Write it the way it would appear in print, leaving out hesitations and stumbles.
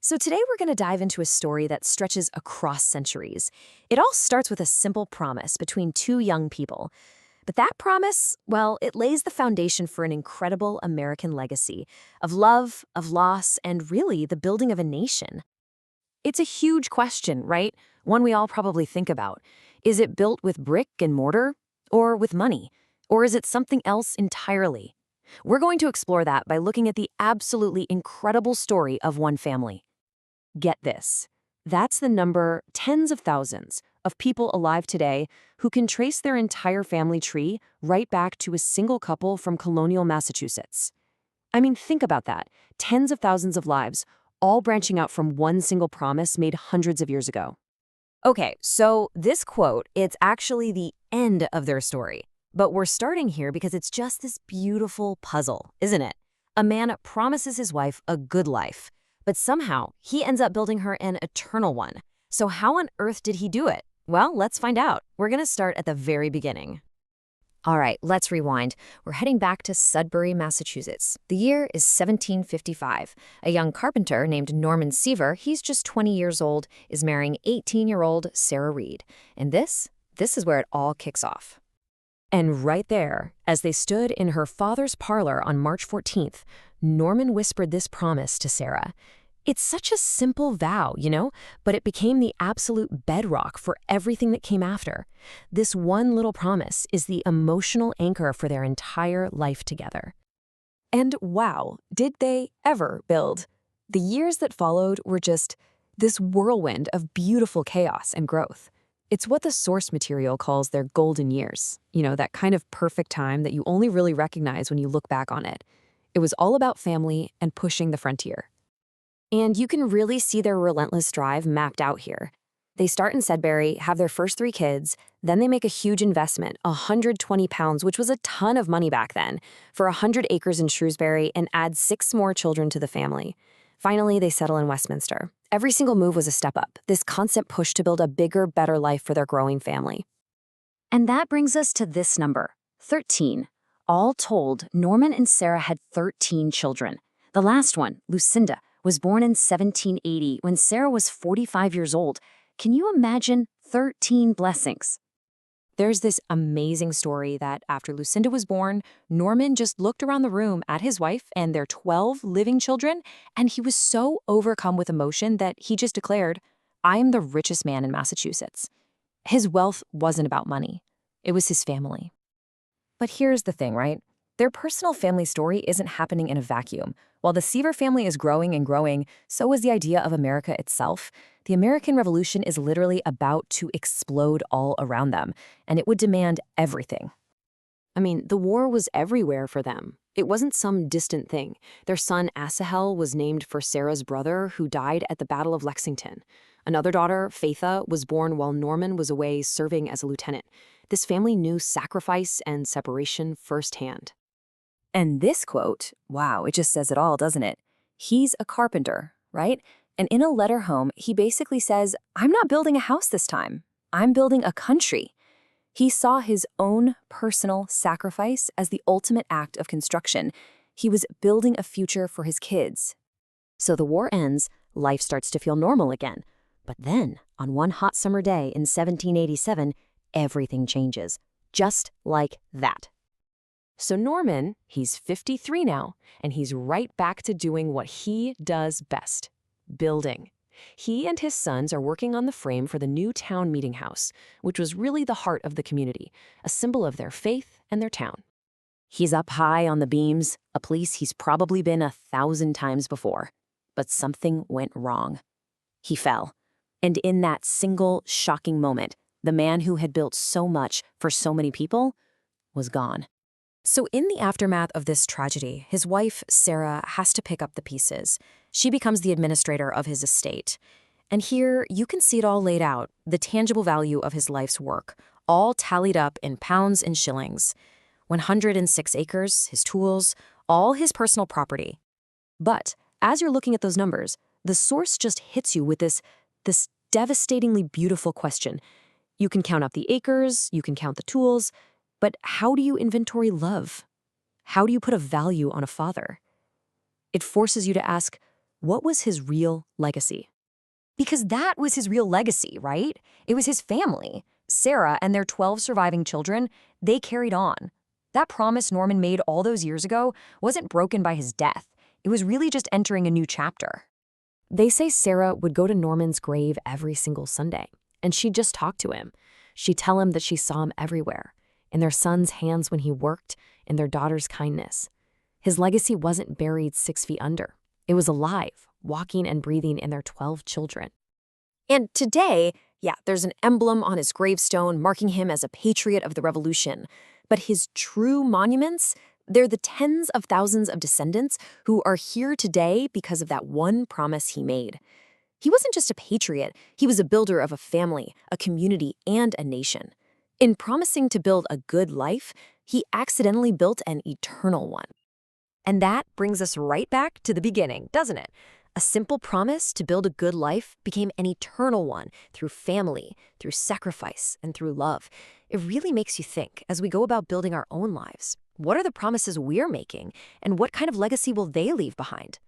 So today we're going to dive into a story that stretches across centuries. It all starts with a simple promise between two young people. But that promise, well, it lays the foundation for an incredible American legacy of love, of loss, and really the building of a nation. It's a huge question, right? One we all probably think about. Is it built with brick and mortar? Or with money? Or is it something else entirely? We're going to explore that by looking at the absolutely incredible story of one family. Get this. That's the number, tens of thousands, of people alive today who can trace their entire family tree right back to a single couple from colonial Massachusetts. I mean, think about that. Tens of thousands of lives, all branching out from one single promise made hundreds of years ago. Okay, so this quote, it's actually the end of their story. But we're starting here because it's just this beautiful puzzle, isn't it? A man promises his wife a good life, but somehow he ends up building her an eternal one. So how on earth did he do it? Well, let's find out. We're going to start at the very beginning. All right, let's rewind. We're heading back to Sudbury, Massachusetts. The year is 1755. A young carpenter named Norman Seaver, he's just 20 years old, is marrying 18-year-old Sarah Reed. And this is where it all kicks off. And right there, as they stood in her father's parlor on March 14th, Norman whispered this promise to Sarah. It's such a simple vow, but it became the absolute bedrock for everything that came after. This one little promise is the emotional anchor for their entire life together. And wow, did they ever build? The years that followed were just this whirlwind of beautiful chaos and growth. It's what the source material calls their golden years, that kind of perfect time that you only really recognize when you look back on it. It was all about family and pushing the frontier. And you can really see their relentless drive mapped out here. They start in Sudbury, have their first 3 kids, then they make a huge investment, 120 pounds, which was a ton of money back then, for 100 acres in Shrewsbury and add 6 more children to the family. Finally, they settle in Westminster. Every single move was a step up, this constant push to build a bigger, better life for their growing family. And that brings us to this number, 13. All told, Norman and Sarah had 13 children. The last one, Lucinda, was born in 1780 when Sarah was 45 years old. Can you imagine 13 blessings? There's this amazing story that after Lucinda was born, Norman just looked around the room at his wife and their 12 living children, and he was so overcome with emotion that he just declared, "I am the richest man in Massachusetts." His wealth wasn't about money. It was his family. But here's the thing, right? Their personal family story isn't happening in a vacuum. While the Seaver family is growing and growing, so is the idea of America itself. The American Revolution is literally about to explode all around them, and it would demand everything. I mean, the war was everywhere for them. It wasn't some distant thing. Their son Asahel was named for Sarah's brother, who died at the Battle of Lexington. Another daughter, Faitha, was born while Norman was away serving as a lieutenant. This family knew sacrifice and separation firsthand. And this quote, wow, it just says it all, doesn't it? He's a carpenter, right? And in a letter home, he basically says, I'm not building a house this time. I'm building a country. He saw his own personal sacrifice as the ultimate act of construction. He was building a future for his kids. So the war ends, life starts to feel normal again. But then, on one hot summer day in 1787, everything changes, just like that. So Norman, he's 53 now, and he's right back to doing what he does best, building. He and his sons are working on the frame for the new town meeting house, which was really the heart of the community, a symbol of their faith and their town. He's up high on the beams, a place he's probably been 1,000 times before. But something went wrong. He fell. And in that single shocking moment, the man who had built so much for so many people was gone. So in the aftermath of this tragedy, his wife, Sarah, has to pick up the pieces. She becomes the administrator of his estate. And here, you can see it all laid out, the tangible value of his life's work, all tallied up in pounds and shillings. 106 acres, his tools, all his personal property. But as you're looking at those numbers, the source just hits you with this devastatingly beautiful question. You can count up the acres, you can count the tools, but how do you inventory love? How do you put a value on a father? It forces you to ask, What was his real legacy? Because that was his real legacy, right? It was his family. Sarah and their 12 surviving children, they carried on. That promise Norman made all those years ago wasn't broken by his death. It was really just entering a new chapter. They say Sarah would go to Norman's grave every single Sunday, and she'd just talk to him. She'd tell him that she saw him everywhere, in their son's hands when he worked, in their daughter's kindness. His legacy wasn't buried 6 feet under. It was alive, walking and breathing in their 12 children. And today, there's an emblem on his gravestone marking him as a patriot of the revolution. But his true monuments, they're the tens of thousands of descendants who are here today because of that one promise he made. He wasn't just a patriot, he was a builder of a family, a community, and a nation. In promising to build a good life, he accidentally built an eternal one. And that brings us right back to the beginning, doesn't it? A simple promise to build a good life became an eternal one through family, through sacrifice, and through love. It really makes you think as we go about building our own lives. What are the promises we're making, and what kind of legacy will they leave behind?